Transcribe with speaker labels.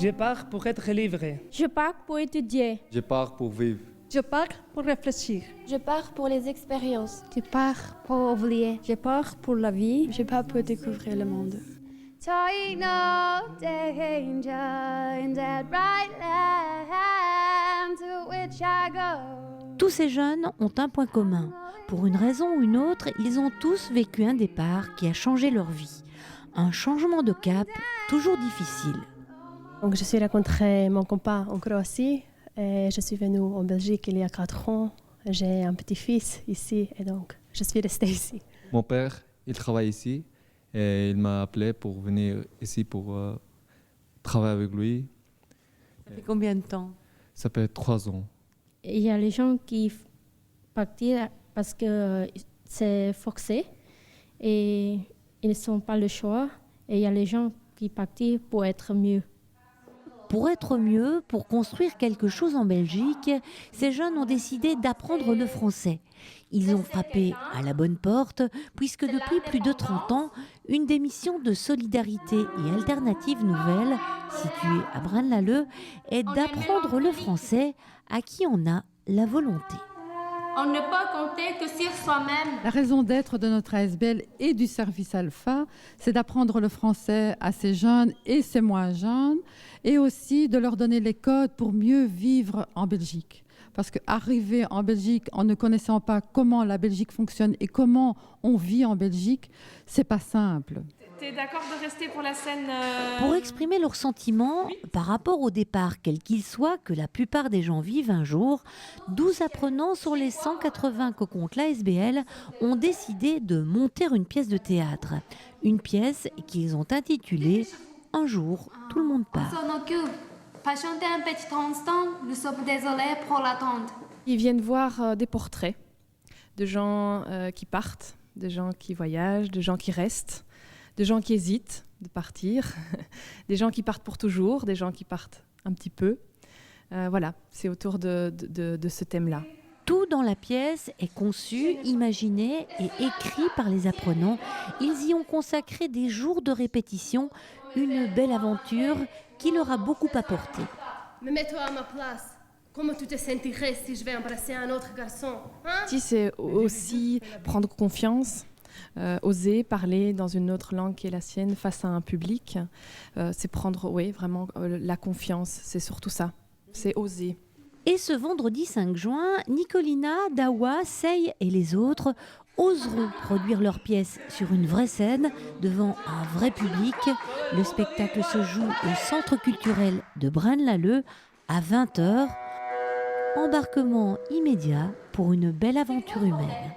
Speaker 1: Je pars pour être livré.
Speaker 2: Je pars pour étudier.
Speaker 3: Je pars pour vivre.
Speaker 4: Je pars pour réfléchir.
Speaker 5: Je pars pour les expériences.
Speaker 6: Je pars pour oublier.
Speaker 4: Je pars pour la vie.
Speaker 7: Je pars pour découvrir le monde.
Speaker 6: Take no danger in that bright land to which I go.
Speaker 8: Tous ces jeunes ont un point commun. Pour une raison ou une autre, ils ont tous vécu un départ qui a changé leur vie. Un changement de cap toujours difficile.
Speaker 9: Donc, je suis rencontré mon copain en Croatie et je suis venue en Belgique il y a 4 ans. J'ai un petit-fils ici et donc je suis restée ici.
Speaker 3: Mon père, il travaille ici et il m'a appelé pour venir ici pour travailler avec lui.
Speaker 7: Ça fait combien de temps?
Speaker 3: Ça fait 3 ans.
Speaker 2: Il y a les gens qui partent parce que c'est forcé et ils n'ont pas le choix. Et il y a les gens qui partent pour être mieux.
Speaker 8: Pour être mieux, pour construire quelque chose en Belgique, ces jeunes ont décidé d'apprendre le français. Ils ont frappé à la bonne porte, puisque depuis plus de 30 ans, une des missions de Solidarité et Alternative Nouvelle, située à Braine-l'Alleud, est d'apprendre le français à qui en a la volonté.
Speaker 5: On ne peut compter que sur soi-même.
Speaker 10: La raison d'être de notre ASBL et du service Alpha, c'est d'apprendre le français à ces jeunes et ces moins jeunes, et aussi de leur donner les codes pour mieux vivre en Belgique. Parce qu'arriver en Belgique en ne connaissant pas comment la Belgique fonctionne et comment on vit en Belgique, c'est pas simple.
Speaker 11: T'es d'accord de rester pour la scène
Speaker 8: Pour exprimer leurs sentiments par rapport au départ, quel qu'il soit, que la plupart des gens vivent un jour, 12 apprenants sur les 180 que compte l'ASBL ont décidé de monter une pièce de théâtre. Une pièce qu'ils ont intitulée « Un jour, tout le monde part ».
Speaker 5: On s'en occupe. Patientez un petit instant, nous sommes désolés pour l'attente.
Speaker 4: Ils viennent voir des portraits de gens qui partent, de gens qui voyagent, de gens qui restent, de gens qui hésitent de partir, des gens qui partent pour toujours, des gens qui partent un petit peu. Voilà, c'est autour de ce thème-là.
Speaker 8: Tout dans la pièce est conçu, imaginé et écrit par les apprenants. Ils y ont consacré des jours de répétition, une belle aventure qui leur a beaucoup apporté.
Speaker 9: Mais mets-toi à ma place. Comment tu te sentirais si je vais embrasser un autre garçon, hein?
Speaker 4: C'est aussi prendre confiance, oser parler dans une autre langue qui est la sienne face à un public. C'est prendre vraiment la confiance, c'est surtout ça, c'est oser.
Speaker 8: Et ce vendredi 5 juin, Nicolina, Dawa, Sey et les autres oseront produire leur pièce sur une vraie scène devant un vrai public. Le spectacle se joue au Centre culturel de Braine-l'Alleud à 20h. Embarquement immédiat pour une belle aventure humaine.